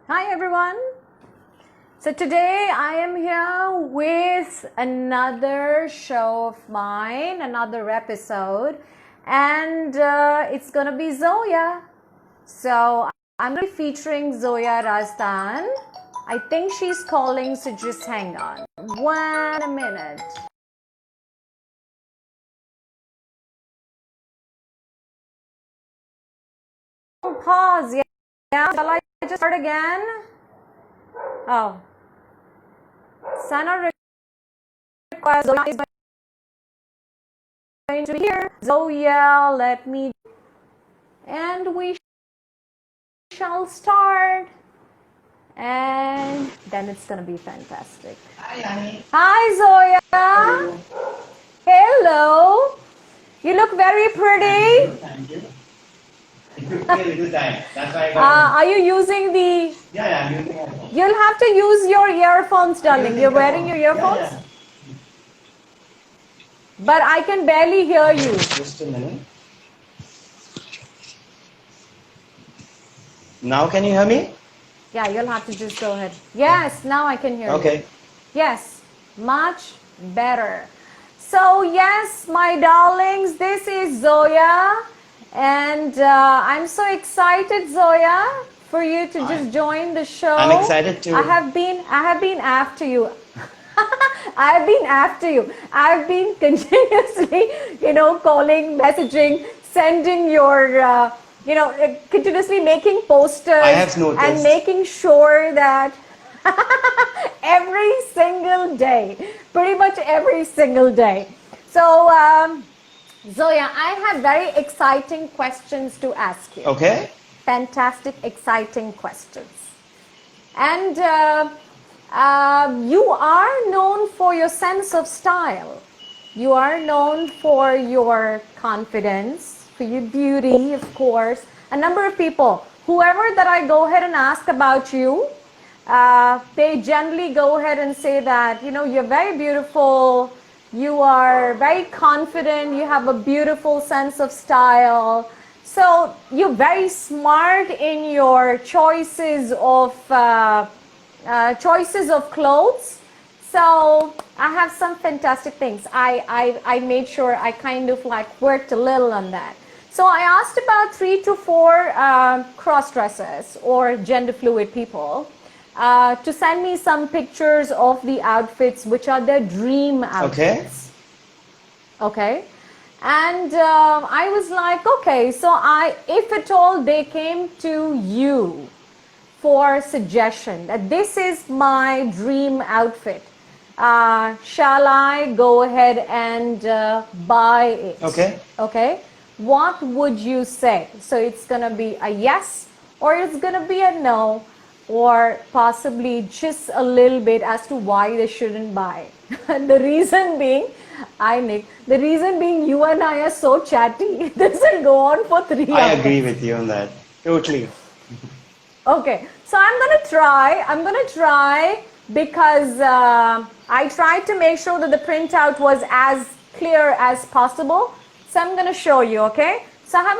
Hi everyone. So today I am here with another show of mine, another episode, and it's gonna be Zoya. So I'm gonna be featuring Zoya Razdan. I think she's calling, so just hang on. 1 minute. Pause. Yeah. Shall I just start again? Oh. Sana request. Zoya is going to be here. Zoya, let me. And we shall start. And then it's gonna be fantastic. Hi, Annie. Hi, Zoya. Hello. Hello. You look very pretty. Thank you. It took me a little time. That's why I got. Are you using the? Yeah, I'm using it. You'll have to use your earphones, darling. You're wearing your earphones? Yeah. But I can barely hear you. Just a minute. Now can you hear me? Yeah, you'll have to just go ahead. Yes, now I can hear you. Okay. Yes, much better. So yes, my darlings, this is Zoya, and I'm so excited, Zoya, for you to just join the show. I'm excited too. I have been after you. I have been after you. I've been continuously, calling, messaging, sending your, continuously making posters. I have noticed. And making sure that every single day, pretty much every single day. So, Zoya, I have very exciting questions to ask you. Okay. Fantastic, exciting questions. And you are known for your sense of style. You are known for your confidence, for your beauty, of course. A number of people, whoever that I go ahead and ask about you, they generally go ahead and say that, you're very beautiful, you are very confident, you have a beautiful sense of style. So you're very smart in your choices of clothes. So I have some fantastic things. I made sure I kind of worked a little on that. So I asked about 3 to 4 cross-dressers or gender fluid people to send me some pictures of the outfits which are their dream outfits. Okay. And I was like, okay, so if at all they came to you for suggestion that this is my dream outfit, shall I go ahead and buy it? Okay. Okay. What would you say? So it's going to be a yes, or it's going to be a no, or possibly just a little bit as to why they shouldn't buy. The reason being, the reason being you and I are so chatty. This will go on for 3 hours. I agree with you on that. Totally. Okay, so I'm gonna try because I tried to make sure that the printout was as clear as possible. So I'm gonna show you, okay? So I have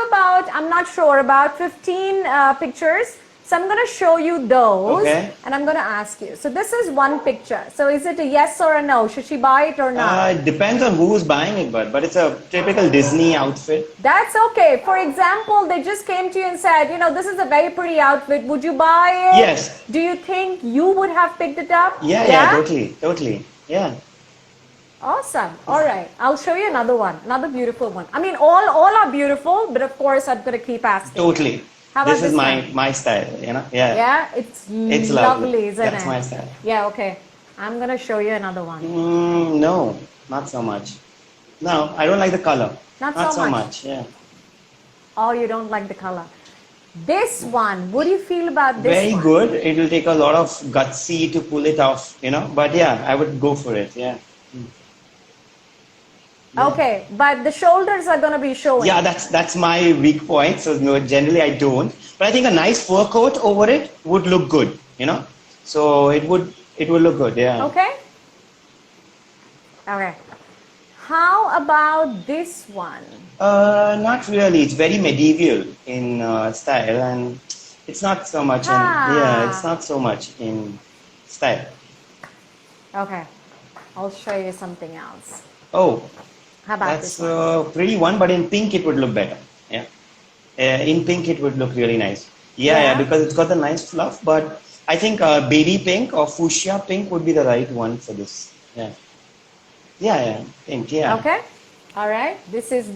I'm not sure, about 15 pictures. So I'm gonna show you those, okay, and I'm gonna ask you. So this is one picture. So is it a yes or a no? Should she buy it or not? It depends on who's buying it, but it's a typical Disney outfit. That's okay. For example, they just came to you and said, this is a very pretty outfit. Would you buy it? Yes. Do you think you would have picked it up? Yeah, totally. Yeah. Awesome. All right. I'll show you another one. Another beautiful one. I mean, all are beautiful, but of course, I'm going to keep asking. Totally. How about this is my style, Yeah. Yeah, it's lovely, isn't it? That's my style. Yeah, okay. I'm going to show you another one. No, not so much. No, I don't like the color. Not so much. Yeah. Oh, you don't like the color. This one, what do you feel about this Very one? good. It will take a lot of gutsy to pull it off, But yeah, I would go for it. Yeah. Okay, but the shoulders are going to be showing. Yeah, that's my weak point. So no, generally I don't. But I think a nice fur coat over it would look good, So it would look good. Yeah. Okay. Okay. How about this one? Not really. It's very medieval in style, and It's not so much in, yeah, it's Ah. not so much in style. Okay. I'll show you something else. Oh, How about that's this one? a pretty one, but in pink it would look better. Yeah. In pink it would look really nice. Yeah, yeah, Yeah? because it's got the nice fluff, but I think baby pink or fuchsia pink would be the right one for this. Yeah. Yeah, yeah, pink, yeah. Okay. All right. This is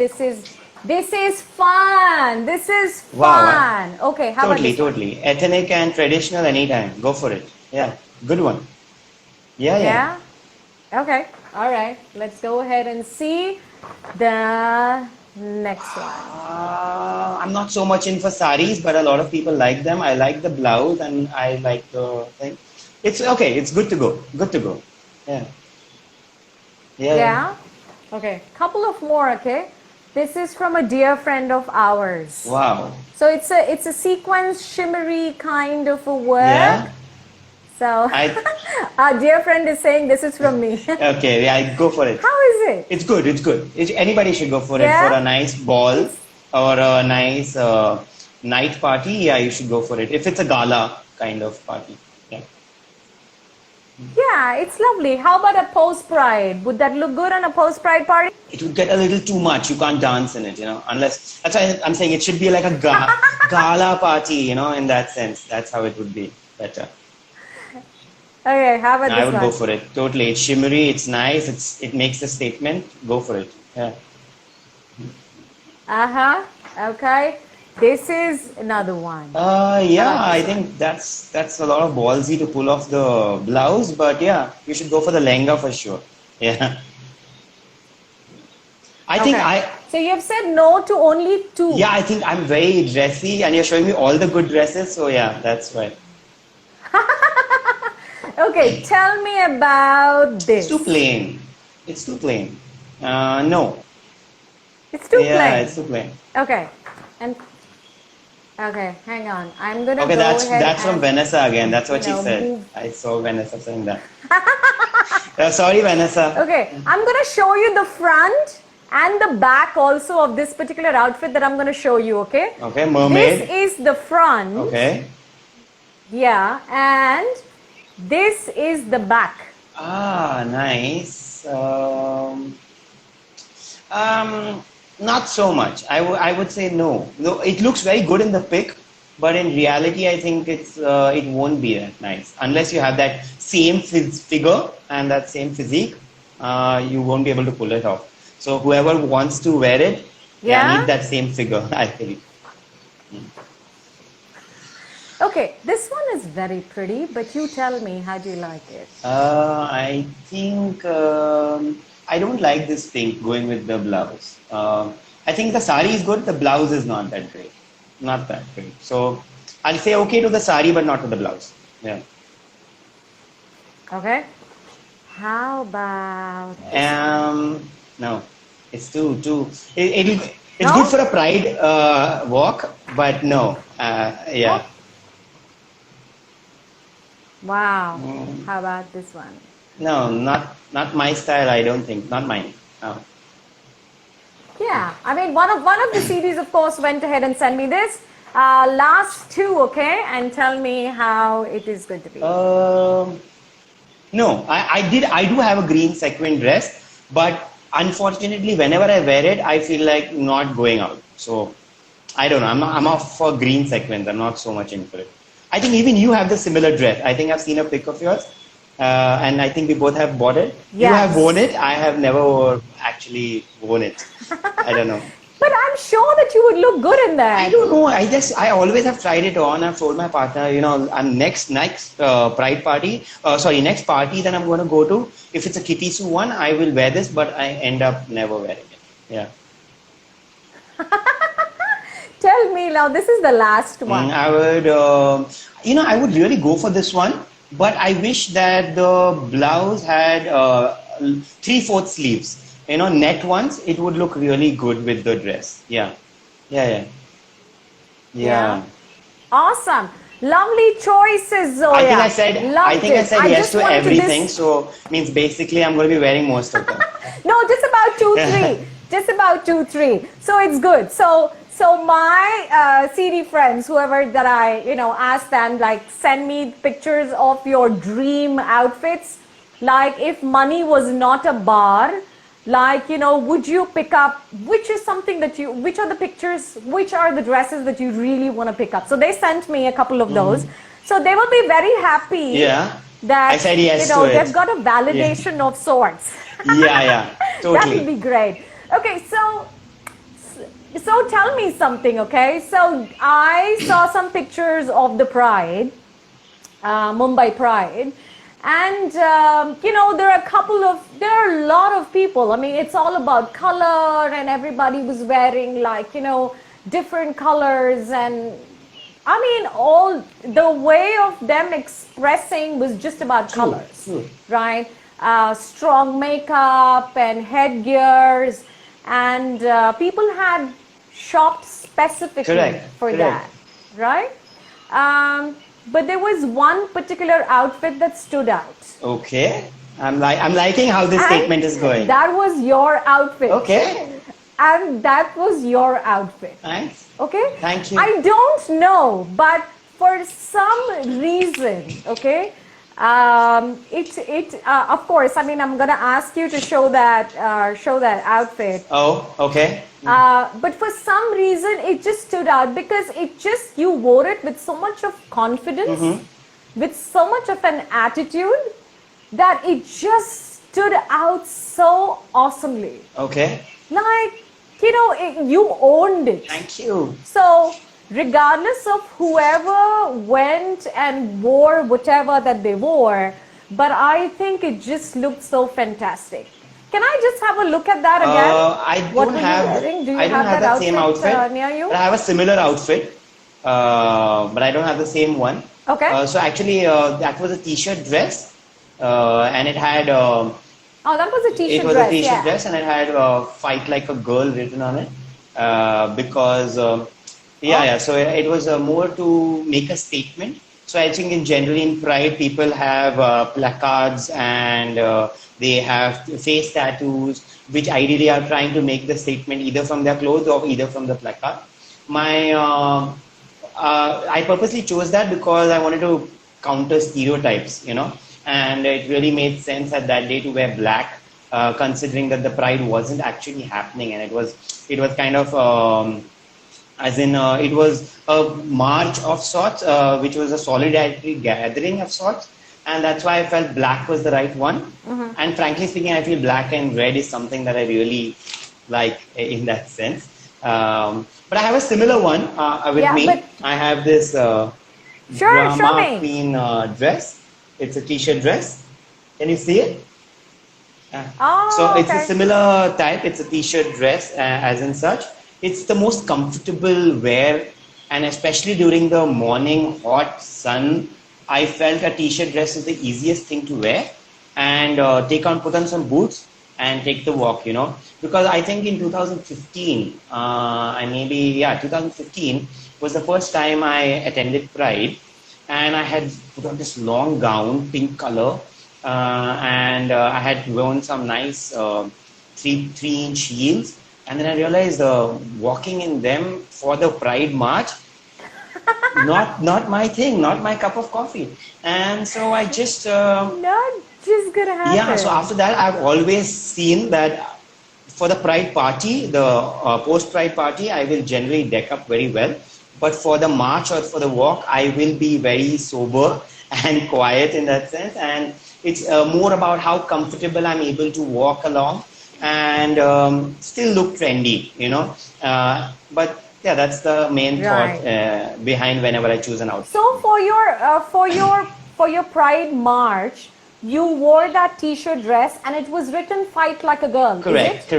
fun. This is Wow, wow. fun. Okay. How about Totally, this one? totally. Ethnic and traditional anytime. Go for it. Yeah, good one. Yeah, yeah. Yeah? Okay. All right. Let's go ahead and see the next one. I'm not so much in for saris, but a lot of people like them. I like the blouse and I like the thing. It's okay. It's good to go. Good to go. Yeah. Yeah, yeah. Yeah? Okay. Couple of more, okay? This is from a dear friend of ours. Wow. So it's a sequence shimmery kind of a work. Yeah. So I our dear friend is saying this is from me. okay. Yeah, I go for it. How is it? It's good. It's good. Anybody should go for it Yeah? for a nice ball It's- or a nice night party. Yeah, you should go for it. If it's a gala kind of party. Yeah. Yeah, it's lovely. How about a post pride? Would that look good on a post pride party? It would get a little too much. You can't dance in it, unless that's why I'm saying it should be like a gala party, in that sense. That's how it would be better. Okay, how about I this would one? go for it. Totally. It's shimmery, it's nice, it makes a statement. Go for it. Yeah. Uh-huh. Okay. This is another one. Yeah, I I like this think that's a lot of ballsy to pull off the blouse, but yeah, you should go for the lehenga for sure. Yeah. I think Okay. So you have said no to only two. yeah, I think I'm very dressy and you're showing me all the good dresses, so yeah, that's right. Okay, tell me about It's this. too plain. It's too plain. No. It's too Yeah, plain. it's too plain. Okay. And okay, hang on. I'm gonna Okay, go that's ahead from and, Vanessa again. That's what you she know, said. move. I saw Vanessa saying that. Sorry, Vanessa. Okay, I'm gonna show you the front and the back also of this particular outfit that I'm gonna show you, okay? Okay, mermaid. This is the front. Okay. Yeah, and this is the back. Ah, nice. Not so much. I would say no. No, it looks very good in the pic, but in reality, I think it won't be that nice unless you have that same figure and that same physique. You won't be able to pull it off. So whoever wants to wear it, Yeah? need that same figure. I think. Okay, this one is very pretty, but you tell me, how do you like it? I think I don't like this pink going with the blouse. I think the sari is good. The blouse is not that great. Not that great. So I'll say okay to the sari, but not to the blouse. Yeah. Okay. How about No, it's too. It's No? good for a pride walk, but no. Yeah. wow? How about this one? No, not my style. I don't think. Not mine. No. Yeah, I mean, one of the CDs, of course, went ahead and sent me this. Last two, okay, and tell me how it is going to be. No, I do have a green sequin dress, but unfortunately, whenever I wear it, I feel like not going out. So I don't know. I'm off for green sequins. I'm not so much in for it. I think even you have the similar dress. I think I've seen a pic of yours, and I think we both have bought it. You Yes. have worn it. I have never actually worn it. I don't know. But I'm sure that you would look good in that. I don't know. I always have tried it on. I've told my partner, I'm next Pride party. Next party that I'm going to go to. If it's a Kitty Sue one, I will wear this, but I end up never wearing it. Yeah. Tell me now, this is the last one. I would, I would really go for this one, but I wish that the blouse had 3/4 sleeves. Net ones. It would look really good with the dress. Yeah. Awesome. Lovely choices, Zoya. I think I said yes just to wanted everything. So means basically I'm going to be wearing most of them. No, just about 2, 3. Just about 2, 3. So it's good. So So my CD friends, whoever that I, ask them, like, send me pictures of your dream outfits. Like, if money was not a bar, like, would you pick up, which is something that which are the pictures, which are the dresses that you really want to pick up? So they sent me a couple of those. So they will be very happy Yeah. that, I said yes to it. they've got a validation of sorts. Yeah, That totally. would be great. Okay, so tell me something, okay? So I saw some pictures of the Pride, Mumbai Pride, and there are a lot of people. I mean, it's all about color, and everybody was wearing, like, different colors, and I mean, all the way of them expressing was just about colors, True. right? Strong makeup and headgears, and people had shopped specifically for that, right? But there was one particular outfit that stood out. Okay. I'm liking how this statement is going. That was your outfit. Okay. And that was your outfit. Thanks. Okay? Thank you. I don't know, but for some reason, okay, of course, I mean, I'm gonna ask you to show that outfit. Oh, okay. But for some reason, it just stood out because you wore it with so much of confidence, with so much of an attitude, that it just stood out so awesomely. Okay. Like, you owned it. Thank you. So, regardless of whoever went and wore whatever that they wore, but I think it just looked so fantastic. Can I just have a look at that again? I don't have that same outfit. Near you? But I have a similar outfit, but I don't have the same one. Okay. So actually, that was a t-shirt dress, and it had. Oh, that was a t-shirt dress. It was a t-shirt dress, and it had "Fight Like a Girl" written on it, because So it was more to make a statement. So I think generally in Pride, people have placards and they have face tattoos, which ideally are trying to make the statement either from their clothes or either from the placard. I purposely chose that because I wanted to counter stereotypes, and it really made sense at that day to wear black, considering that the Pride wasn't actually happening, and it was kind of it was a march of sorts, which was a solidarity gathering of sorts, and that's why I felt black was the right one. And frankly speaking, I feel black and red is something that I really like in that sense. But I have a similar one with me. I have this drama queen dress. It's a t-shirt dress. Can you see it? So it's a similar type. It's a t-shirt dress as in such. It's the most comfortable wear, and especially during the morning hot sun, I felt a t-shirt dress is the easiest thing to wear, and put on some boots and take the walk, because I think in 2015, 2015 was the first time I attended Pride, and I had put on this long gown, pink color, and I had worn some nice 3-inch heels. And then I realized walking in them for the Pride March, not my thing, not my cup of coffee. And so I just... not just gonna happen. Yeah, so after that, I've always seen that for the Pride party, the post-Pride party, I will generally deck up very well. But for the march or for the walk, I will be very sober and quiet in that sense. And it's more about how comfortable I'm able to walk along and still look trendy, but yeah, that's the main thought behind whenever I choose an outfit. So for your Pride March, you wore that t-shirt dress and it was written "Fight Like a Girl." Correct.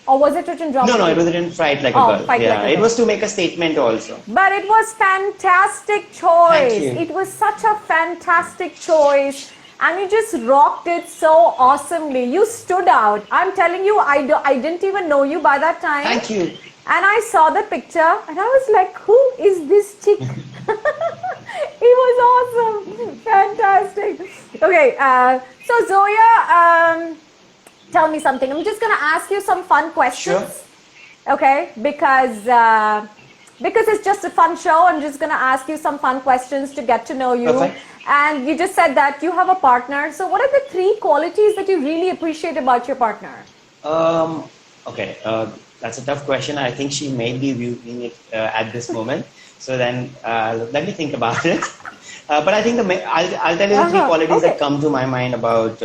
Or was it written drama? No, it was written "Fight Like a Girl." Fight Like a Girl. It was to make a statement also. But it was fantastic choice. Thank you. It was such a fantastic choice. And you just rocked it so awesomely. You stood out. I'm telling you, I didn't even know you by that time. Thank you. And I saw the picture and I was like, who is this chick? It was awesome. Fantastic. Okay, so Zoya, tell me something. I'm just going to ask you some fun questions. Sure. Okay, because because it's just a fun show, I'm just going to ask you some fun questions to get to know you. Perfect. And you just said that you have a partner. So what are the 3 qualities that you really appreciate about your partner? Okay, that's a tough question. I think she may be viewing it at this moment. So then let me think about it. But I think I'll tell you the 3 qualities that come to my mind about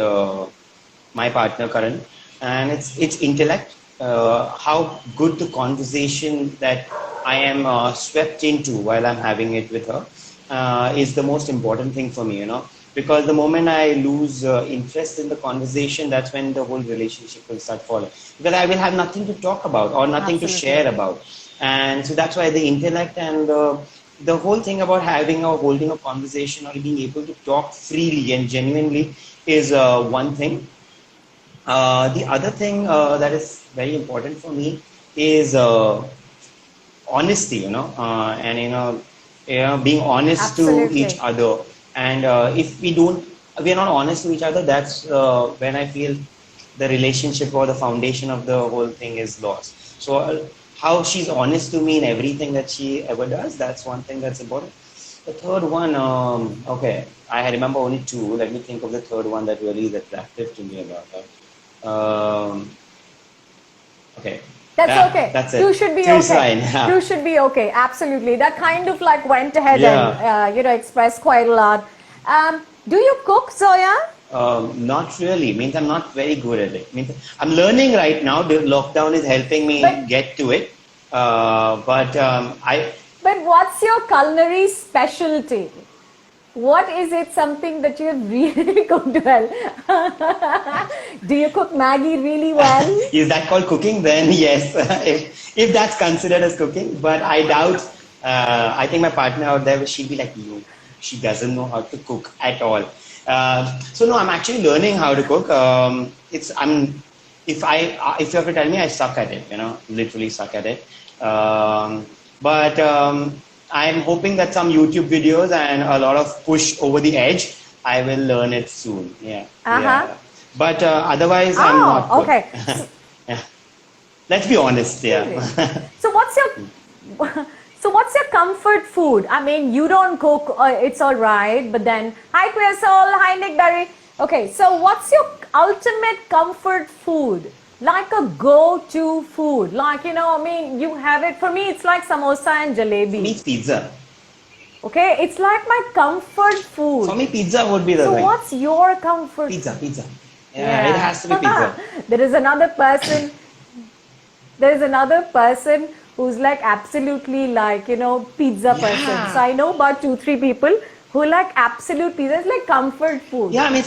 my partner, Karan. And it's intellect, how good the conversation that I am swept into while I'm having it with her is the most important thing for me, because the moment I lose interest in the conversation, that's when the whole relationship will start falling. Because I will have nothing to talk about or nothing to share about. And so that's why the intellect and the whole thing about having or holding a conversation or being able to talk freely and genuinely is one thing. The other thing that is very important for me is honesty, and being honest to each other. And if we are not honest to each other, that's when I feel the relationship or the foundation of the whole thing is lost. So how she's honest to me in everything that she ever does, that's one thing that's important. The third one, okay, I remember only 2. Let me think of the third one that really is attractive to me about her. Okay. That's okay. That's it. 2 should be Two's okay. fine, yeah. 2 should be okay. Absolutely. That kind of like went ahead and expressed quite a lot. Do you cook, Zoya? Not really. Means I'm not very good at it. Means I'm learning right now. The lockdown is helping me get to it. But what's your culinary specialty? What is it, something that you have really cooked well? Do you cook Maggie really well? Is that called cooking? Then yes, if that's considered as cooking. But I doubt. I think my partner out there, she'd be like, no, she doesn't know how to cook at all. So no, I'm actually learning how to cook. If you have to tell me, I suck at it. Literally suck at it. But I'm hoping that some YouTube videos and a lot of push over the edge, I will learn it soon. Yeah. Yeah. But otherwise, I'm not good. Okay. Yeah. Let's be honest. Yeah. So what's your comfort food? I mean, you don't cook, it's all right. But then, hi Crystal, hi Nick Berry. Okay, so what's your ultimate comfort food? Like a go-to food, like, you have it. For me, it's like samosa and jalebi. For me, it's pizza. Okay, it's like my comfort food. For me, pizza would be the thing. So what's your comfort? Pizza. Yeah, it has to be pizza. There is another person who's like absolutely like, pizza person. So I know about 2-3 people who like absolute pizza. It's like comfort food. Yeah, I mean,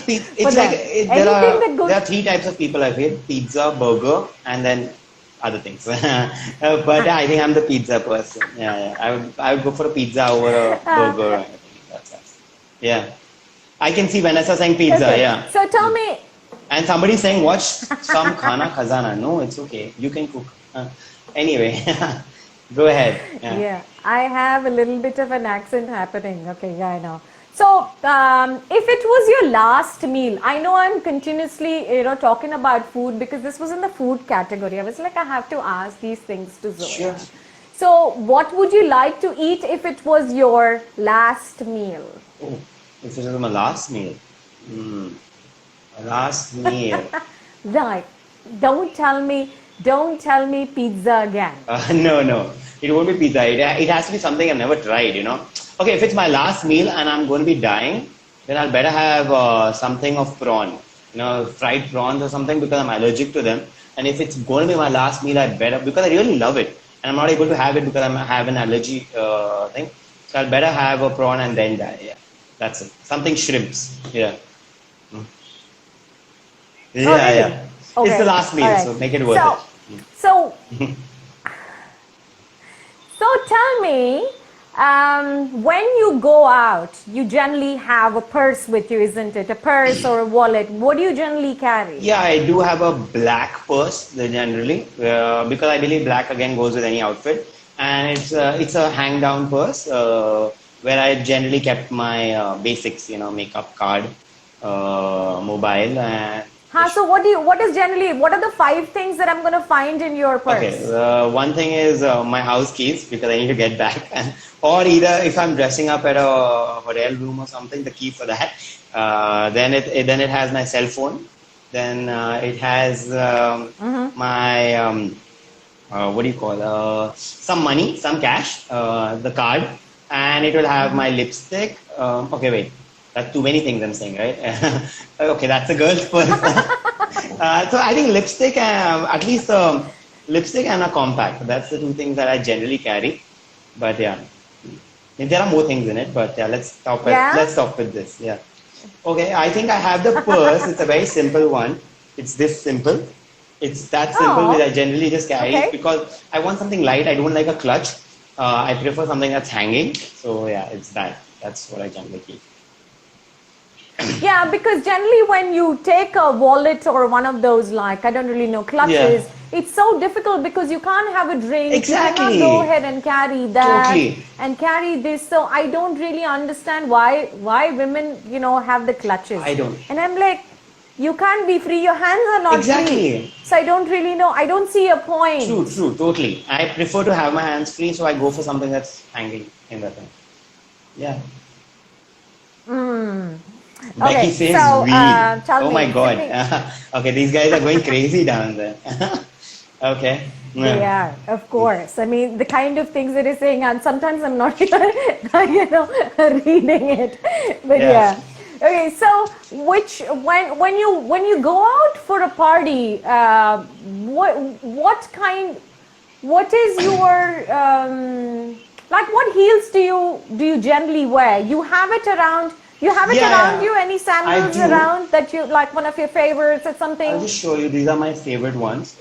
there are 3 types of people I feel: pizza, burger, and then other things. But I think I'm the pizza person. Yeah. I would go for a pizza over a burger. I think that's. Yeah. I can see Vanessa saying pizza. Okay. Yeah. So tell me. And somebody saying, watch some khana khazana. No, it's okay. You can cook. Anyway. Go ahead. Yeah, I have a little bit of an accent happening. Okay, yeah, I know. So, if it was your last meal, I know I'm continuously, talking about food because this was in the food category. I was like, I have to ask these things to Zoya. Sure. So, what would you like to eat if it was your last meal? Oh, if it was my last meal. Last meal. Right. Don't tell me pizza again. No. It won't be pizza. It has to be something I've never tried, Okay, if it's my last meal and I'm going to be dying, then I'll better have something of prawn. Fried prawns or something because I'm allergic to them. And if it's going to be my last meal, because I really love it. And I'm not able to have it because I have an allergy thing. So I'll better have a prawn and then die. Yeah, that's it. Something shrimps. Yeah. Yeah. Okay. It's the last meal, so make it worth it. So tell me, when you go out, you generally have a purse with you, isn't it? A purse or a wallet. What do you generally carry? Yeah, I do have a black purse generally, because I believe black again goes with any outfit. And it's a hang down purse where I generally kept my basics, makeup, card, mobile, and So what are the 5 things that I'm going to find in your purse? Okay, one thing is my house keys because I need to get back, or either if I'm dressing up at a hotel room or something, the key for that. Then it has my cell phone. Then it has my what do you call some money, some cash, the card, and it will have my lipstick. Okay, wait, that's too many things I'm saying, right? Okay, that's a girl's purse. So I think lipstick, at least lipstick and a compact. That's the 2 things that I generally carry. But yeah, there are more things in it. But yeah, let's stop. Let's stop with this. Yeah. Okay, I think I have the purse. It's a very simple one. It's this simple. It's that simple, which I generally just carry it because I want something light. I don't like a clutch. I prefer something that's hanging. So yeah, it's that. That's what I generally keep. Yeah, because generally when you take a wallet or one of those, like, I don't really know, clutches, it's so difficult because you can't have a drink. Exactly. You cannot go ahead and carry that Totally. and carry this. So I don't really understand why women, have the clutches. I don't. And I'm like, you can't be free. Your hands are not free. So I don't really know. I don't see a point. True, totally. I prefer to have my hands free, so I go for something that's hanging in that thing. Yeah. Becky says weed. Tell oh me, my god. Okay, these guys are going crazy down there. Okay. They are, of course. I mean, the kind of things that he's saying, and sometimes I'm not reading it. But yeah. Okay, so when you go out for a party, what is your what heels do you generally wear? You have it around you? Any sandals around that you like, one of your favorites or something? I'll just show you. These are my favorite ones,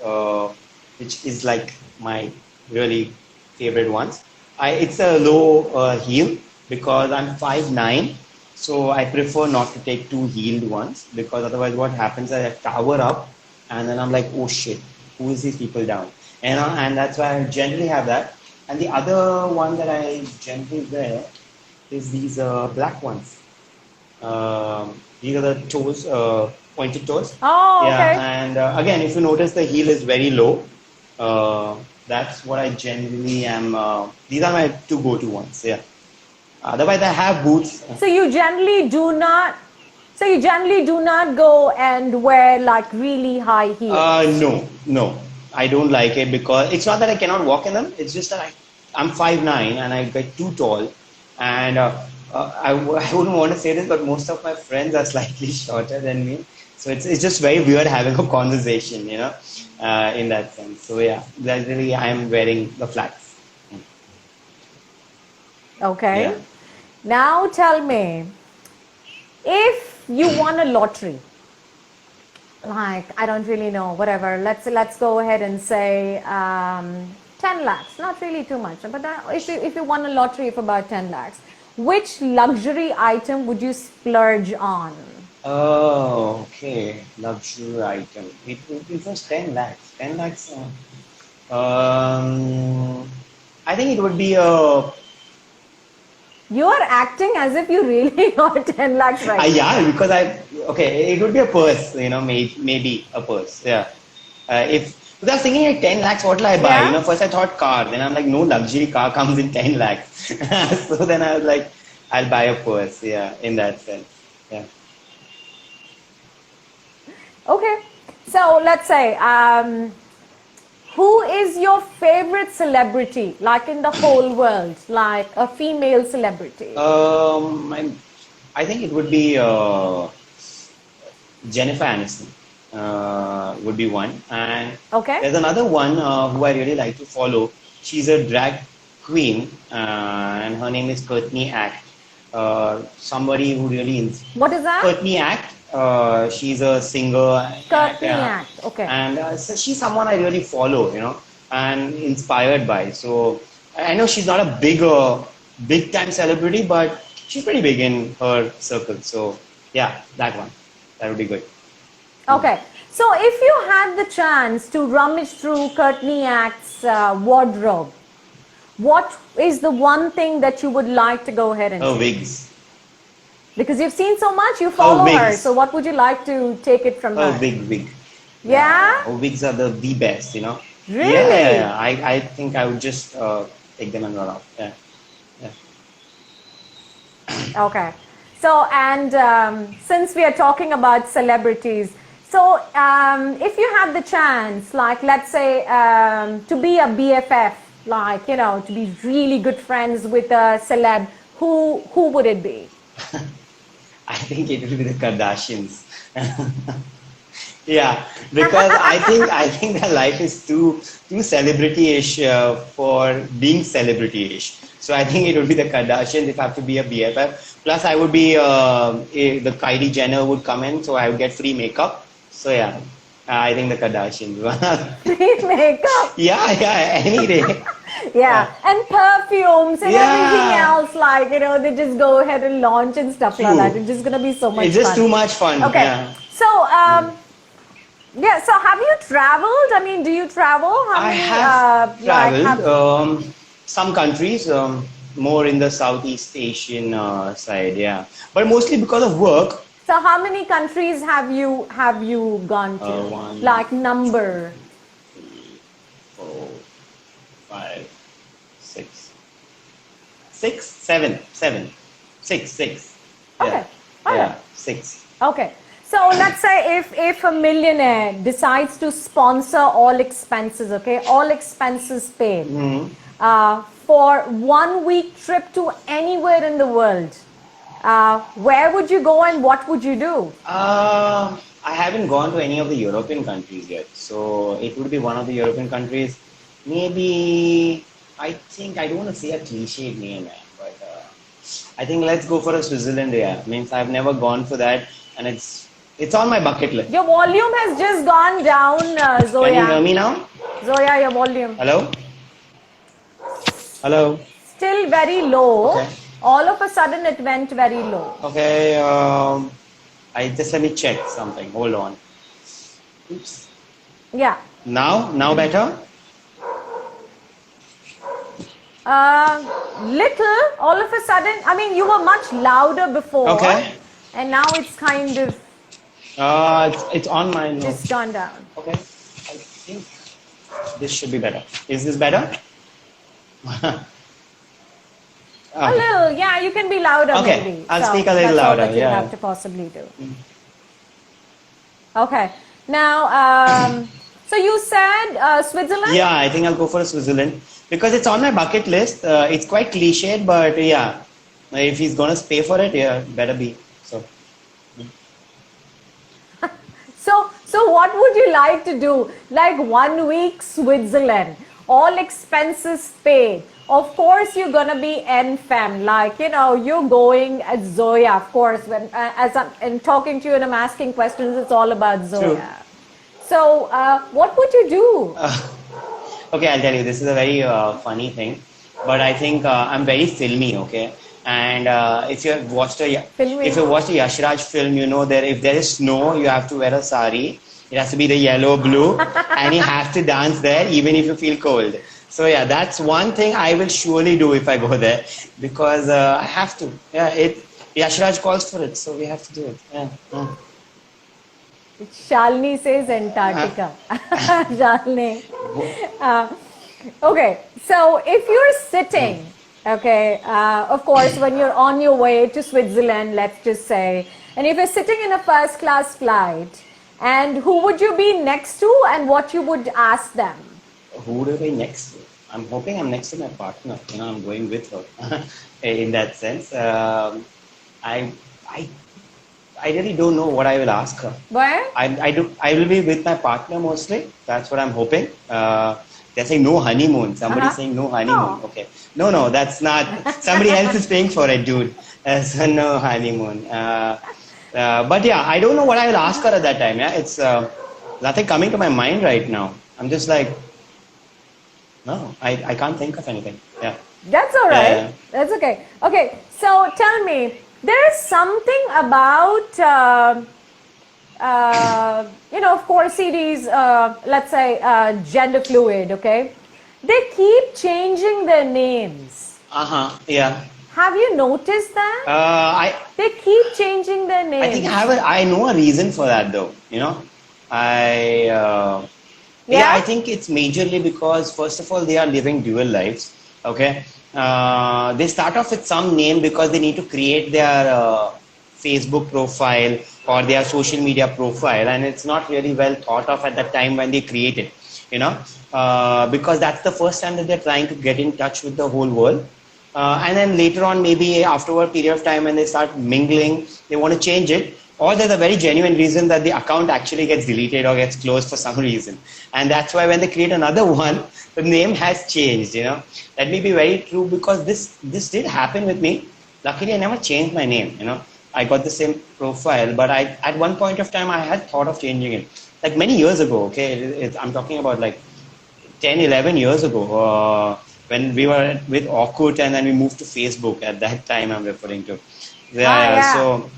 which is like my really favorite ones. It's a low heel because I'm 5'9". So I prefer not to take 2 heeled ones because otherwise what happens is I tower up and then I'm like, oh shit, who is these people down? And that's why I generally have that. And the other one that I generally wear is these black ones. These are the toes, pointed toes. Oh, okay. And again, if you notice, the heel is very low. That's what I generally am. These are my 2 go-to ones. Yeah. Otherwise, I have boots. So you generally do not go and wear like really high heels. No. I don't like it because it's not that I cannot walk in them. It's just that I'm 5'9" and I get too tall. And I wouldn't want to say this, but most of my friends are slightly shorter than me. So it's just very weird having a conversation, in that sense. So yeah, generally I'm wearing the flats. Okay. Yeah. Now tell me, if you won a lottery, like, I don't really know, whatever, let's go ahead and say 10 lakhs, not really too much, but if you won a lottery of about 10 lakhs, which luxury item would you splurge on? Oh, okay. Luxury item. It was 10 lakhs. 10 lakhs. I think it would be a... You are acting as if you really got 10 lakhs right now. Yeah, because it would be a purse, maybe a purse. Yeah. Because I was thinking like 10 lakhs, what will I buy? Yeah. First I thought car. Then I'm like, no luxury car comes in 10 lakhs. So then I was like, I'll buy a purse. Yeah, in that sense. Yeah. Okay. So let's say, who is your favorite celebrity, like in the whole world, like a female celebrity? I think it would be Jennifer Aniston. Would be one, and there's another one who I really like to follow. She's a drag queen, and her name is Courtney Act. Somebody who really what is that? Courtney Act. She's a singer. Courtney Act. Okay. And so she's someone I really follow, and inspired by. So I know she's not a big time celebrity, but she's pretty big in her circle. So yeah, that one. That would be good. Okay. So if you had the chance to rummage through Courtney Act's wardrobe, what is the one thing that you would like to go ahead and see? Wigs. Because you've seen so much, you follow her. wigs. So what would you like to take it from Oh, her? wig. Yeah? Oh, wigs are the best, you know. Really? Yeah. I think I would just take them and run off. Yeah. Okay. So, and since we are talking about celebrities, so if you have the chance, like let's say to be a BFF, like, you know, to be really good friends with a celeb, who would it be? I think it will be the Kardashians. Yeah, because I think their life is too celebrity-ish for being celebrity-ish. So I think it would be the Kardashians if I have to be a BFF. Plus, I would be the Kylie Jenner would come in, so I would get free makeup. So yeah, I think the Kardashians. Free makeup. Yeah, any day. Yeah, and perfumes and Yeah. everything else, like, you know, they just go ahead and launch and stuff like True. that. It's just gonna be so much It's just fun. too much fun. Okay. Yeah. So, yeah, so have you traveled? I mean, do you travel? How I many, have like, traveled some countries, more in the Southeast Asian side, yeah. But mostly because of work. so how many countries have you gone to? One, Like number? 4, 5, 6, 6, 7, 7, 6, 6. Okay. Yeah, All yeah, right. 6. Okay. So let's say if a millionaire decides to sponsor all expenses, okay, all expenses paid, for 1 week trip to anywhere in the world, where would you go and what would you do? I haven't gone to any of the European countries yet, so it would be one of the European countries. Maybe, I think, I don't want to say a cliched name, but I think let's go for a Switzerland. Yeah, means I've never gone for that, and it's on my bucket list. Your volume has just gone down, Zoya. Can you hear me now? Zoya, your volume. Hello? Hello? Still very low. Okay. All of a sudden it went very low. Okay, let me check something. Hold on. Oops. Yeah. Now better? Little, all of a sudden, I mean, you were much louder before. Okay. And now it's kind of It's on my notes. just gone down. Okay, I think this should be better. Is this better? A little, yeah, you can be louder Okay, maybe. I'll speak a little that's all louder, that you yeah. have to possibly do. Okay. Now, so you said Switzerland? Yeah, I think I'll go for Switzerland because it's on my bucket list. It's quite cliched, but yeah, if he's gonna pay for it, yeah, better be. So what would you like to do? Like 1 week Switzerland, all expenses paid. Of course, you're gonna be NFM, like, you know, you're going as Zoya. Of course, when as I'm talking to you and I'm asking questions, it's all about Zoya. True. So, what would you do? Okay, I'll tell you. This is a very funny thing, but I think I'm very filmy. Okay, and if you have watched Filmy? if you watched a Yashraj film, you know that if there is snow, you have to wear a sari. It has to be the yellow, blue, and you have to dance there even if you feel cold. So yeah, that's one thing I will surely do if I go there because I have to. Yeah, Yashraj calls for it, so we have to do it. Yeah. Shalini says Antarctica. Shalini. Okay, so if you're sitting, okay, of course, when you're on your way to Switzerland, let's just say, and if you're sitting in a first class flight, and who would you be next to and what you would ask them? Who would I be next to? I'm hoping I'm next to my partner. You know, I'm going with her in that sense. I really don't know what I will ask her. Where? I will be with my partner mostly. That's what I'm hoping. They're saying no honeymoon. Somebody's saying no honeymoon. Oh. Okay. No, that's not. Somebody else is paying for it, dude. So no honeymoon. But yeah, I don't know what I will ask her at that time. Yeah, it's nothing coming to my mind right now. I'm just like, no, I can't think of anything. Yeah. That's all right. Yeah. That's okay. Okay, so tell me, there's something about, of course, CDs, let's say, gender fluid, okay? They keep changing their names. Yeah. Have you noticed that? I They keep changing their names. I think I know a reason for that though. I Yeah? I think it's majorly because first of all they are living dual lives. Okay, they start off with some name because they need to create their Facebook profile or their social media profile, and it's not really well thought of at that time when they create it. Because that's the first time that they're trying to get in touch with the whole world. And then later on, maybe after a period of time when they start mingling, they want to change it. Or there's a very genuine reason that the account actually gets deleted or gets closed for some reason. And that's why when they create another one, the name has changed, That may be very true because this did happen with me. Luckily, I never changed my name. I got the same profile, but at one point of time, I had thought of changing it. Like many years ago, okay? I'm talking about like 10, 11 years ago, when we were with Orkut and then we moved to Facebook at that time I'm referring to. Yeah. So,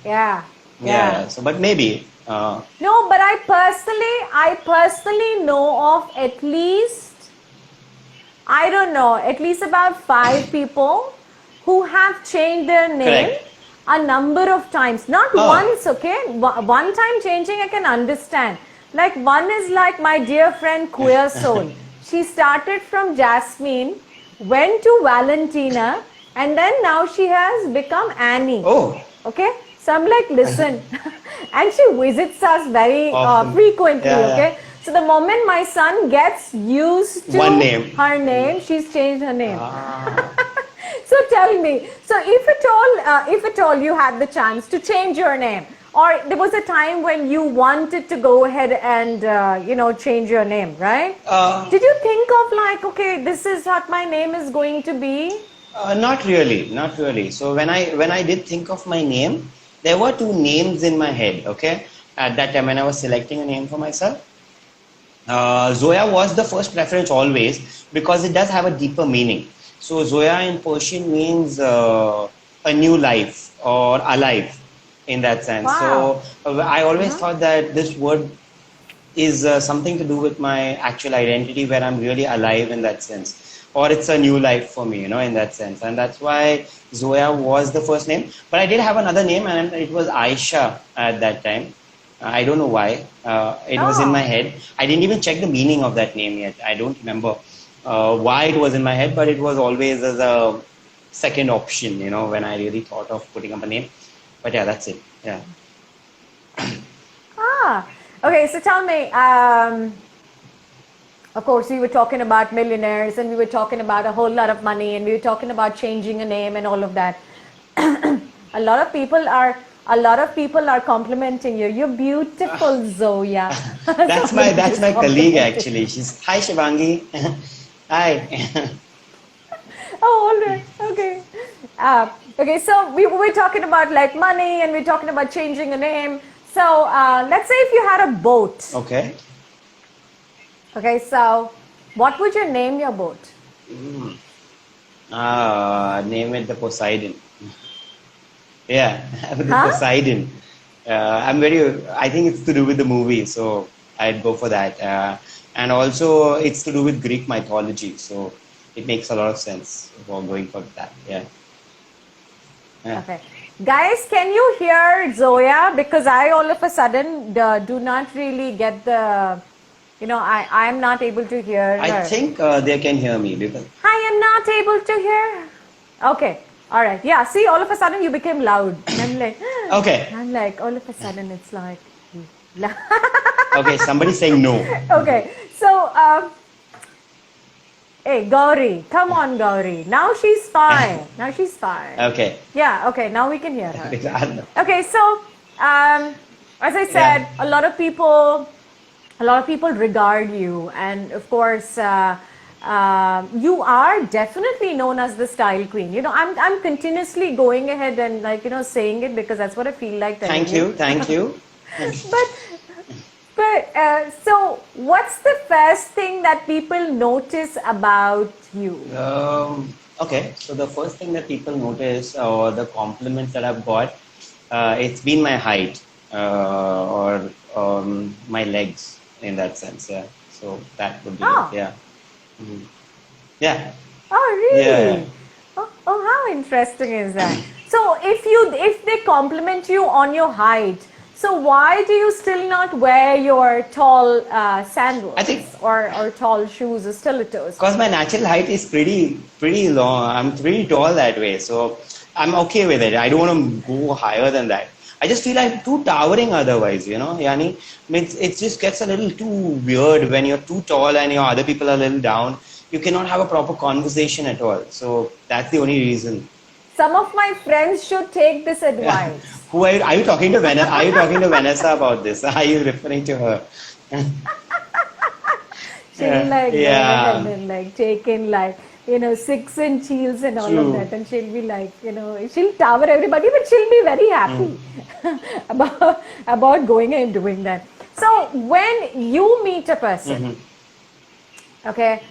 Yeah. so, but maybe. No, but I personally know of at least, I don't know, at least about 5 people who have changed their name Correct. a number of times. Not once, okay? One time changing I can understand. Like one is like my dear friend Queer Soul. She started from Jasmine, went to Valentina, and then now she has become Annie. Oh. Okay? So I'm like, listen. And she visits us very Often. frequently, Yeah, yeah. okay? So the moment my son gets used to One name. her name, she's changed her name. Ah. So tell me, so if at all you had the chance to change your name, or there was a time when you wanted to go ahead and change your name, right? Did you think of like, okay, this is what my name is going to be? Not really, not really. So when I did think of my name, there were 2 names in my head, okay? At that time when I was selecting a name for myself. Zoya was the first preference always because it does have a deeper meaning. So Zoya in Persian means a new life or alive in that sense. Wow. So I always thought that this word is something to do with my actual identity where I'm really alive in that sense. Or it's a new life for me, in that sense. And that's why Zoya was the first name. But I did have another name and it was Aisha at that time. I don't know why. It was in my head. I didn't even check the meaning of that name yet. I don't remember why it was in my head, but it was always as a second option, when I really thought of putting up a name. But yeah, that's it. Yeah. Okay, so tell me, of course, we were talking about millionaires and we were talking about a whole lot of money and we were talking about changing a name and all of that. A lot of people are complimenting you. You're beautiful, Zoya. That's my colleague actually. She's hi Shivangi. Hi. Oh, all right. Okay. Okay. So we were talking about like money, and we're talking about changing a name. So let's say if you had a boat. Okay. Okay. So what would you name your boat? Name it the Poseidon. Yeah, the Poseidon. I think it's to do with the movie, so I'd go for that. And also, it's to do with Greek mythology, so it makes a lot of sense for going for that. Yeah. Okay. Guys, can you hear Zoya? Because I all of a sudden do not really get the, I am not able to hear her. I think they can hear me because I am not able to hear. Okay. All right. Yeah. See, all of a sudden you became loud. I'm like, okay. I'm like, all of a sudden it's like, okay. Somebody's saying no. Okay. So, hey, Gauri, come on, Gauri. Now she's fine. Now she's fine. Okay. Yeah. Okay. Now we can hear her. Okay. So, as I said, a lot of people regard you, and of course, you are definitely known as the style queen. I'm continuously going ahead and saying it because that's what I feel like telling you. Thank you. But so what's the first thing that people notice about you? Okay, so the first thing that people notice or the compliments that I've got, it's been my height or my legs in that sense. Yeah, so that would be it. Yeah. Mm-hmm. Yeah. Oh, really? Yeah. Oh, Oh, how interesting is that? So if they compliment you on your height, so why do you still not wear your tall sandals I think or tall shoes or stilettos? because my natural height is pretty long. I'm pretty tall that way, so I'm okay with it. I don't want to go higher than that. I just feel I'm too towering otherwise, Yani. It just gets a little too weird when you're too tall and your other people are a little down. You cannot have a proper conversation at all. So that's the only reason. Some of my friends should take this Yeah. advice. Who are you talking to? Are you talking to Vanessa about this? Are you referring to her? She'll like go Yeah. ahead and like take in like 6-inch heels and all of True. that, and she'll be like she'll tower everybody, but she'll be very happy about going and doing that. So when you meet a person, okay,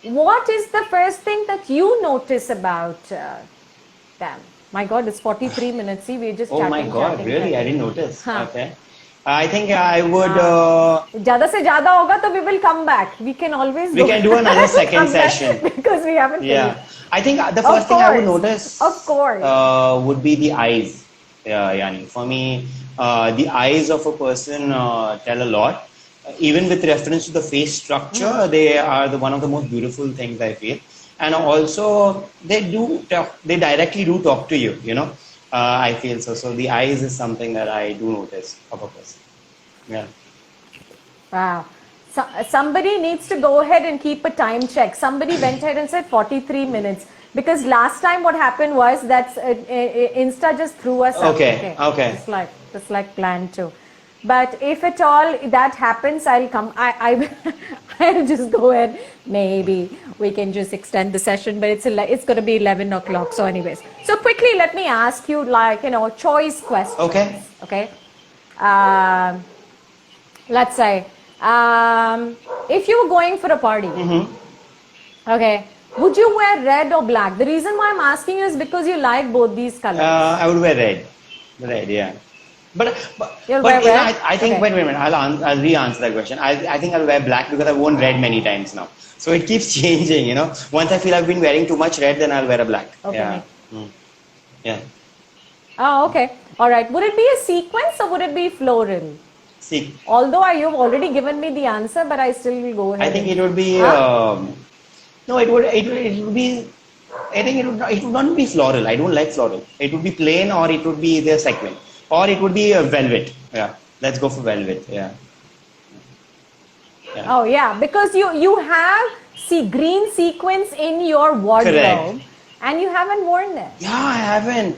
what is the first thing that you notice about them? My God, it's 43 minutes. See, we're just Oh chatting. my God, chatting, really? I chatting. didn't notice. Huh. Okay. I think I would. ज़्यादा से ज़्यादा होगा तो we will come back. We can always We can do another second come back session. because we haven't Yeah. finished. I think the Of first thing I would course. notice Of course. would be the eyes. Yani. For me, the eyes of a person tell a lot. Even with reference to the face structure, they are one of the most beautiful things I feel. And also, they directly do talk to you. I feel so. So the eyes is something that I do notice of a person. Yeah. Wow. So, somebody needs to go ahead and keep a time check. Somebody went ahead and said 43 minutes. Because last time what happened was that Insta just threw us up. Okay. Just like planned to. But if at all that happens, I'll come. I'll just go ahead. Maybe we can just extend the session, but it's going to be 11 o'clock. So anyways. So quickly, let me ask you choice questions. Okay. Okay. Let's say, if you were going for a party, okay, would you wear red or black? The reason why I'm asking you is because you like both these colors. I would wear red. Red, yeah. But You'll wear red? I think, Okay. wait a minute, I'll re-answer that question. I think I'll wear black because I've worn red many times now. So it keeps changing, Once I feel I've been wearing too much red, then I'll wear a black. Okay. Yeah. Yeah. Oh, okay. All right. Would it be a sequence or would it be floral? See, Although you've already given me the answer, but I still will go ahead. I think it would be, no, it would be, I think it would not be floral. I don't like floral. It would be plain or it would be the sequin. Or it would be a velvet. Yeah. Let's go for velvet. Yeah. Yeah. Oh yeah, because you have green sequins in your wardrobe. Correct. And you haven't worn them. Yeah, I haven't.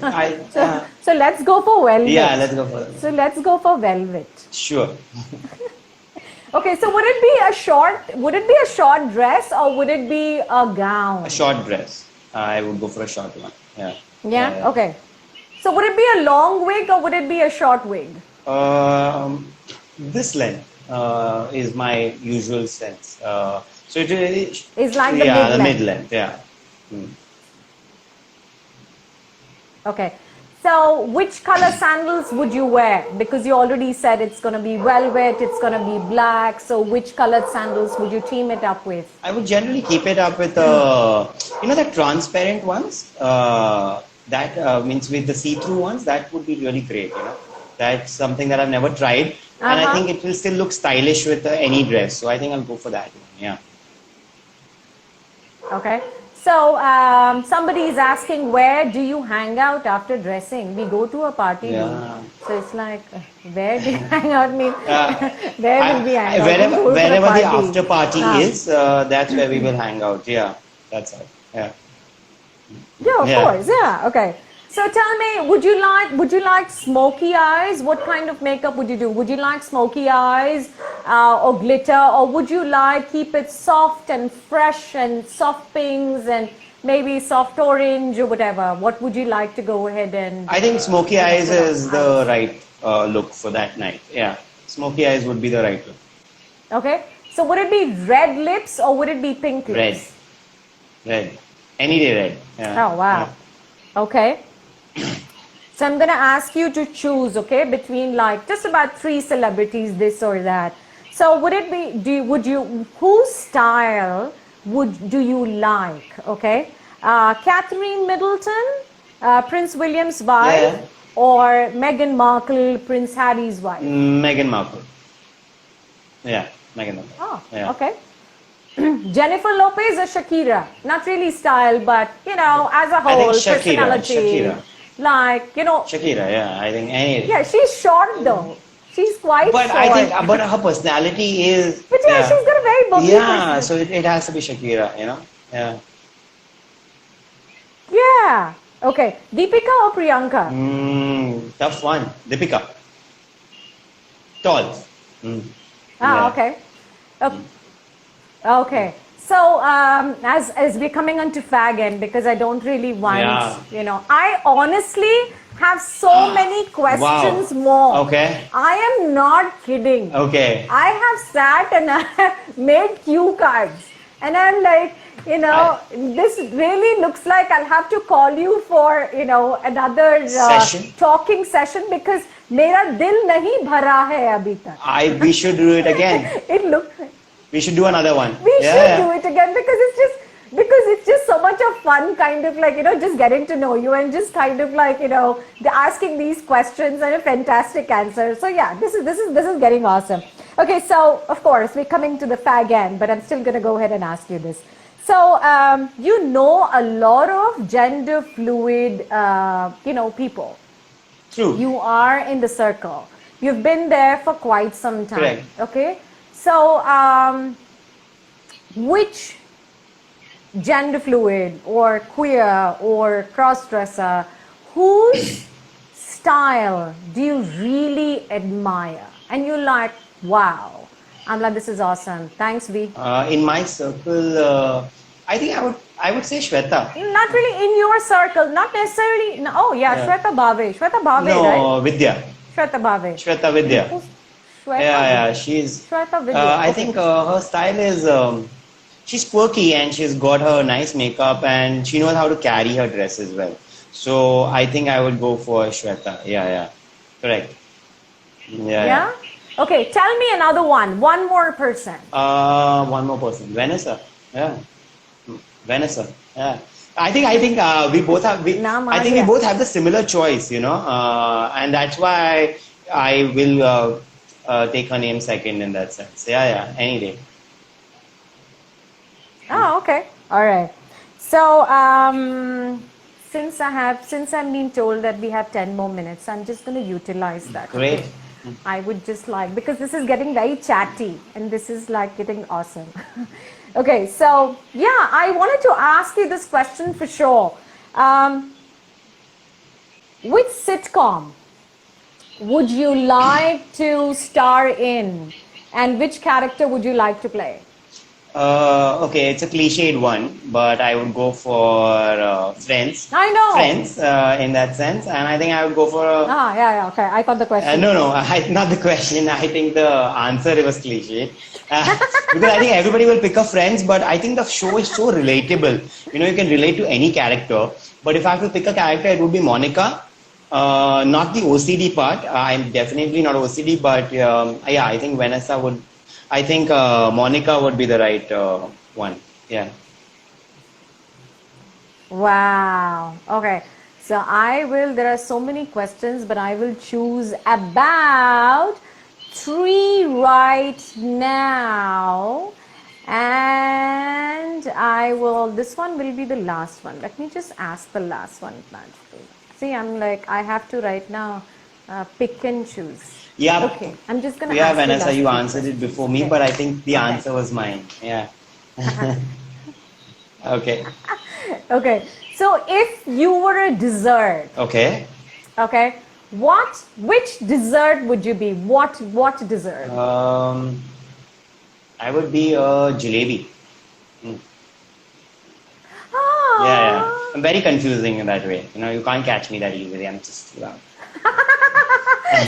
So let's go for velvet. Yeah, let's go for it. So let's go for velvet. Sure. Okay, so would it be a short dress or would it be a gown? A short dress. I would go for a short one. Yeah. Yeah? Okay. So would it be a long wig or would it be a short wig? This length is my usual sense. So it is. It's like the the mid-length. mid-length. Yeah. Okay. So which color sandals would you wear? Because you already said it's going to be velvet, it's going to be black. So which colored sandals would you team it up with? I would generally keep it up with the transparent ones. That means with the see-through ones, that would be really great. That's something that I've never tried, and I think it will still look stylish with any dress. So I think I'll go for that one. Yeah. Okay. So somebody is asking, where do you hang out after dressing? We go to a party. Yeah. So it's like, where do you hang out? Where will we hang out? Wherever the after party is, that's where we will hang out. Yeah, that's it. Yeah. Yeah, of course. Yeah. Okay. So tell me, would you like smoky eyes? What kind of makeup would you do? Would you like smoky eyes or glitter, or would you keep it soft and fresh and soft pinks and maybe soft orange or whatever? What would you like to go ahead and? I think smoky eyes is the right look for that night. Yeah, smoky eyes would be the right look. Okay. So would it be red lips or would it be pink lips? Red. Any day red. Yeah. Oh wow. Yeah. Okay. So I'm going to ask you to choose, okay, between just about 3 celebrities, this or that. So would it be, whose style do you like? Okay, Catherine Middleton, Prince William's wife, Yeah. or Meghan Markle, Prince Harry's wife? Meghan Markle. Yeah, Meghan Markle. Oh, Yeah. okay. Jennifer Lopez or Shakira? Not really style, but as a I whole, think Shakira. personality. Shakira. Like, Shakira, yeah. I think any. yeah, she's short though. She's quite But short. I think, but her personality is. But yeah, she's got a very bubbly Yeah, personality. so it has to be Shakira, Yeah. Yeah. Okay. Deepika or Priyanka? Tough one. Deepika. Tall. Yeah. Okay. Okay. So, as we're coming on to fag end, because I don't really want, Yeah. I honestly have so many questions more. Okay. I am not kidding. Okay. I have sat and I have made cue cards. And I'm like, this really looks like I'll have to call you for, another Session? talking session, because मेरा दिल नहीं भरा है अभी तक. We should do it again. It looks. We should do another one. We should do it again, because it's just so much of fun, kind of like, just getting to know you and just kind of like, asking these questions and a fantastic answer. So yeah, this is getting awesome. Okay, so of course we're coming to the fag end, but I'm still going to go ahead and ask you this. So, you know a lot of gender fluid, people. True. You are in the circle. You've been there for quite some time. Correct. Okay. So, which gender fluid or queer or cross-dresser, whose style do you really admire? And you're like, wow. I'm like, this is awesome. Thanks, V. In my circle, I think I would say Shweta. Not really in your circle, not necessarily. No, oh yeah, Shweta Bhave. Shweta Bhave, No, right? Vidya. Shweta Bhave. Shweta Vidya. Who's Shweta? Yeah, she's. Shweta Vidya. I Okay. think her style is. She's quirky and she's got her nice makeup and she knows how to carry her dress as well. So I think I would go for Shweta. Yeah. Correct. Yeah? Okay, tell me another one. One more person. One more person. Vanessa. Yeah. Vanessa. Yeah. I think we both have. I think we both have the similar choice, and that's why I will take her name second in that sense. Yeah. Any day. Oh, okay. All right. So, since I'm being told that we have 10 more minutes, I'm just going to utilize that. Great. Okay? I would just like, because this is getting very chatty and this is like getting awesome. Okay, so yeah, I wanted to ask you this question for sure. Which sitcom would you like to star in, and which character would you like to play? Okay, it's a cliched one, but I would go for Friends. I know. Friends, in that sense, and I think I would go for. Yeah. Okay, I got the question. No, not the question. I think the answer was cliche. Because I think everybody will pick a Friends, but I think the show is so relatable. You can relate to any character. But if I have to pick a character, it would be Monica. Not the OCD part. I'm definitely not OCD, but yeah, I think Vanessa would. I think Monica would be the right one. Yeah. Wow. Okay. So there are so many questions, but I will choose about 3 right now. And this one will be the last one. Let me just ask the last one. See, I'm like, I have to right now pick and choose. Yeah. Okay. I'm just going to Yeah, ask Vanessa, you questions. answered it before me, but I think the answer was mine. Yeah. Okay. Okay. So if you were a dessert, Okay. okay, which dessert would you be? What dessert? I would be a jalebi. Ah. Yeah. I'm very confusing in that way. You can't catch me that easily. I'm just.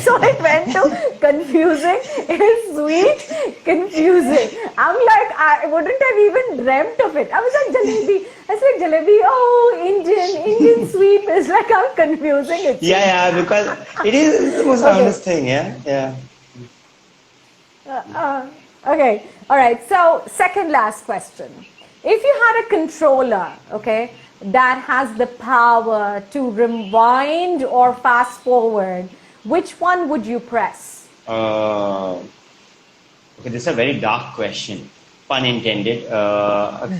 So it went to confusing, sweet, confusing. I'm like, I wouldn't have even dreamt of it. I was like, jalebi. I was like, jalebi, oh, Indian sweet. It's like, I'm confusing it. Yeah, because it is the most honest thing, yeah. Okay, all right. So second last question. if you had a controller, okay, that has the power to rewind or fast forward, which one would you press? Okay, this is a very dark question, pun intended.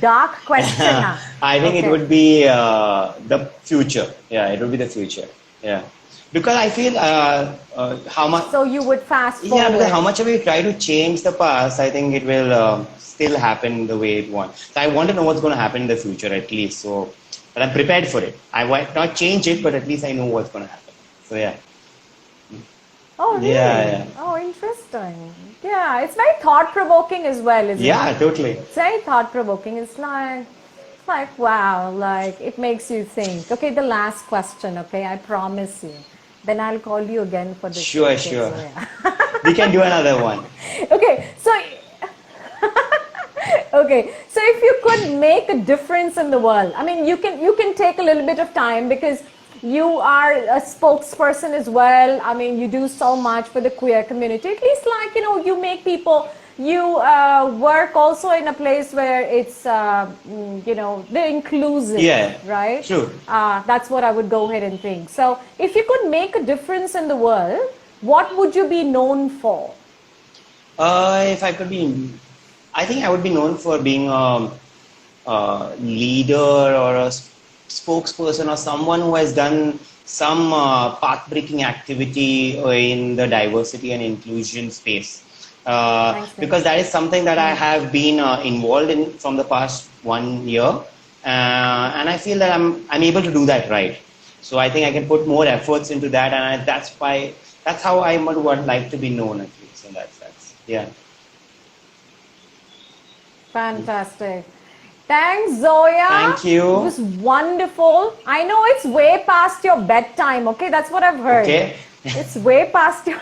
Dark question. I think it would be the future. Yeah, it would be the future. Yeah, because I feel how much. So you would fast forward. Yeah, because how much we try to change the past, I think it will still happen the way it wants. So I want to know what's going to happen in the future at least. So, but I'm prepared for it. I might not change it, but at least I know what's going to happen. So yeah. Oh, really? Yeah. Oh, interesting. Yeah, it's very thought-provoking as well, isn't it? Yeah, totally. It's very thought-provoking. It's like, wow, like it makes you think. Okay, the last question, okay, I promise you. Then I'll call you again for this. Sure. Yeah. We can do another one. Okay, so okay, so if you could make a difference in the world, I mean, you can take a little bit of time because you are a spokesperson as well. I mean, you do so much for the queer community. At least, like, you make people. You work also in a place where it's, they're inclusive. Yeah. Right. True. That's what I would go ahead and think. So, if you could make a difference in the world, what would you be known for? If I could be, I think I would be known for being a leader or a spokesperson or someone who has done some path-breaking activity in the diversity and inclusion space. Because that is something that I have been involved in from the past 1 year, and I feel that I'm able to do that right. So I think I can put more efforts into that, and that's how I would like to be known at least in that sense. Yeah. Fantastic. Thanks, Zoya. Thank you. It was wonderful. I know it's way past your bedtime, okay? That's what I've heard. Okay. It's way past your...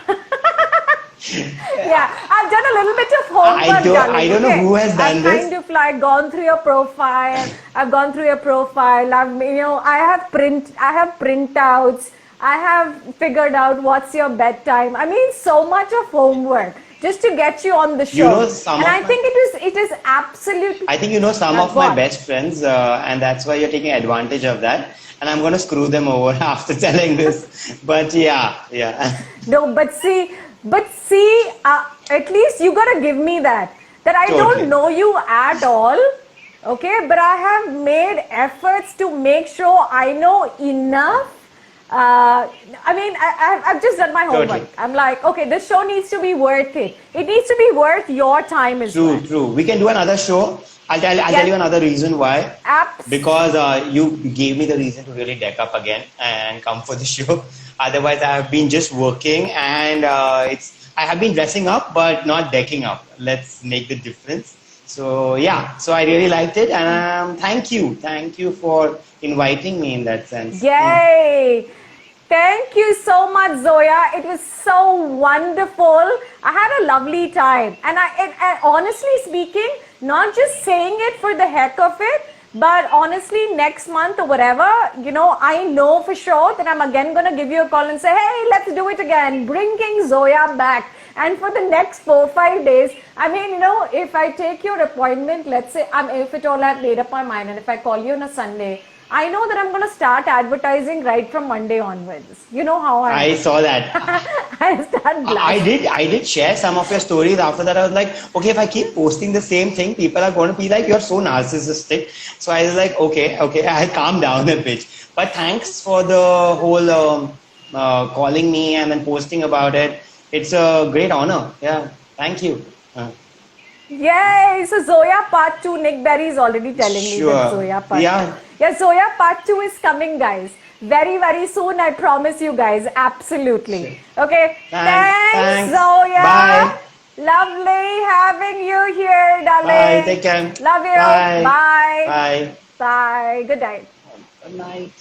Yeah, I've done a little bit of homework, darling. I don't know who has done this. I've kind of like gone through your profile. I have printouts. I have figured out what's your bedtime. I mean, so much of homework just to get you on the show. I think it is absolutely. I think some of my best friends, and that's why you're taking advantage of that. And I'm going to screw them over after telling this. But yeah. No, but see, at least you got to give me that I Totally. don't know you at all. Okay, but I have made efforts to make sure I know enough. I've just done my homework. Totally. I'm like, okay, this show needs to be worth it. It needs to be worth your time as well. True. We can do another show. I'll tell you another reason why. Because you gave me the reason to really deck up again and come for the show. Otherwise, I have been just working and I have been dressing up but not decking up. Let's make the difference. So yeah, so I really liked it, and thank you for inviting me in that sense. Yay! Thank you so much, Zoya. It was so wonderful. I had a lovely time, and I honestly speaking, not just saying it for the heck of it, but honestly, next month or whatever, I know for sure that I'm again going to give you a call and say, hey, let's do it again. Bringing Zoya back. And for the next 4-5 days, I mean, if I take your appointment, let's say, if at all I've made up my mind, and if I call you on a Sunday, I know that I'm going to start advertising right from Monday onwards. You know how I saw that. I start blasting. I did share some of your stories. After that, I was like, okay, if I keep posting the same thing, people are going to be like, you're so narcissistic. So I was like, okay, I'll calm down a bit. But thanks for the whole calling me and then posting about it. It's a great honor. Yeah, thank you. Yay! So Zoya Part 2, Nick Berry is already telling me that Zoya Part 2. Yeah, Zoya Part 2 is coming, guys. Very, very soon, I promise you guys. Absolutely. Okay. Thanks, Zoya. Bye. Lovely having you here, darling. Bye. Take care. Love you. Bye. Bye. Bye. Bye. Good night. Good night.